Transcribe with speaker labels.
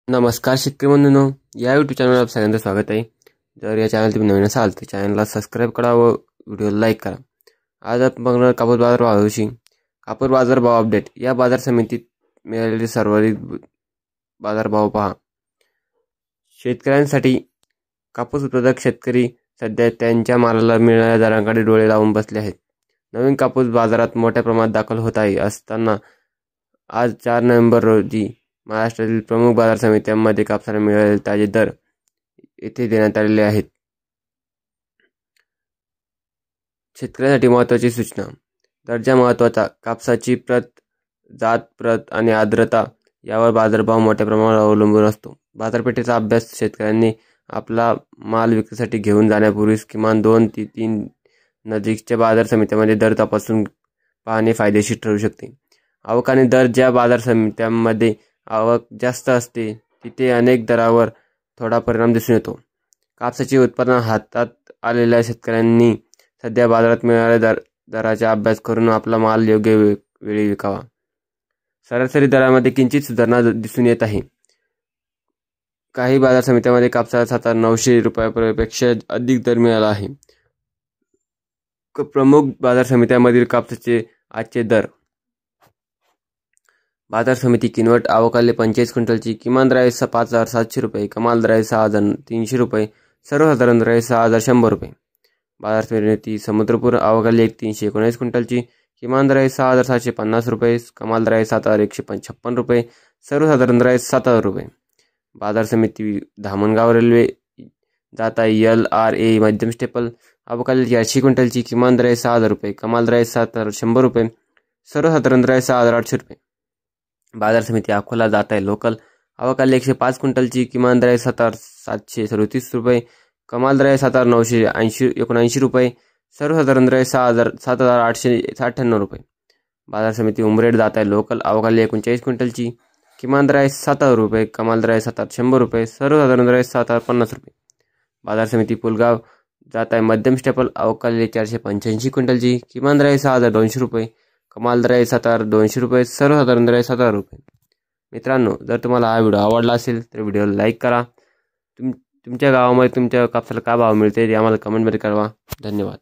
Speaker 1: नमस्कार शेतकरी बंधूंनो, या यूट्यूब चॅनलवर आप सगळ्यांचं स्वागत आहे। जर या चॅनल तुम्ही नवीन असाल तर चॅनलला सबस्क्राइब करा व व्हिडिओला लाईक करा। आज आपण बघणार कापूस बाजार भावाविषयी। कापूस बाजार भाव अपडेट। या बाजार समितीत मिळालेले सर्वाधिक बाजार भाव पहा। शेतकऱ्यांसाठी कापूस उत्पादक शेतकरी सध्या त्यांच्या मालाला मिळणाऱ्या दरांकडे डोळे लावून बसले आहेत। नवीन कापूस बाजारात मोठ्या प्रमाणात दाखल होत आहे असताना आज 4 नोव्हेंबर रोजी महाराष्ट्रातील प्रमुख बाजार समित्यांमध्ये कापसाला मिळालेले ताजे दर येथे देण्यात आलेले आहेत। शेतकऱ्यांसाठी महत्त्वाची सूचना। दर्जा महत्त्वाचा। कापसाची प्रत, जात, प्रत आणि आर्द्रता यावर बाजारभाव मोठ्या प्रमाणावर अवलंबून असतो। बाजारपेठेचा अभ्यास। शेतकऱ्यांनी आपला माल विक्रीसाठी घेऊन जाण्यापूर्वी किमान 2 ते 3 नजीकच्या बाजार समित्यांमध्ये दर तपासून पाहणे फायदेशीर ठरू शकते। आवक आणि दर। ज्या बाजार समित्यांमध्ये आवक जास्त असते तिथे अनेक दरावर थोडा परिणाम दिसून येतो। कापसाचे उत्पादन हातात आलेल्या शेतकऱ्यांनी सध्या बाजारात मिळणाऱ्या दराचा अभ्यास करून आपला माल योग्य वेळी विकावा। सरासरी दरामध्ये किंचित सुधारणा दिसून येत आहे। काही बाजार समित्यांमध्ये कापसाला 7,900 रुपयांपेक्षा अधिक दर मिळाला आहे। प्रमुख बाजार समित्यांमधील कापसाचे आजचे दर। बाजार समिती किनवट। आवकाले 45 क्विंटलची किमान दर आहे 5,700 रुपये, कमाल दर आहे 6,300 रुपये, सर्वसाधारण दर आहे 6,100 रुपये। बाजार समिती समुद्रपूर। आवकाले 319 क्विंटलची किमान दर आहे 6,750 रुपये, कमाल दर आहे 7,156 रुपये, सर्वसाधारण दर आहे 7,000 रुपये। बाजार समिती धामणगाव रेल्वे। जात आहे LRA मध्यम स्टेपल। आवकाले 400 क्विंटलची किमान दर आहे 6,000 रुपये, कमाल दर आहे 7,100 रुपये, सर्वसाधारण दर आहे 6,800 रुपये। बाजार समिती अकोला। जात आहे लोकल। आवकाले 105 क्विंटलची किमान दर आहे 7,737 रुपये, कमाल दर आहे 7,979 रुपये, सर्वसाधारण दर आहे 7,898 रुपये। बाजार समिती उमरेड। जात आहे लोकल। आवकाले 39 क्विंटलची किमान दर आहे 7,000 रुपये, कमाल दर आहे 7,100 रुपये, सर्वसाधारण दर आहे 7,050 रुपये। बाजार समिती पुलगाव। जात आहे मध्यम स्टेपल। आवकाले 485 क्विंटलची किमान दर आहे 6,200 रुपये, कमाल दर आहे 7,200 रुपये, सर्वसाधारण दर आहे 7,000 रुपये। मित्रांनो, जर तुम्हाला हा व्हिडिओ आवडला असेल तर व्हिडिओला लाईक करा। तुमच्या गावामध्ये तुमच्या कापसाला काय भाव मिळते ते आम्हाला कमेंटमध्ये कळवा। धन्यवाद।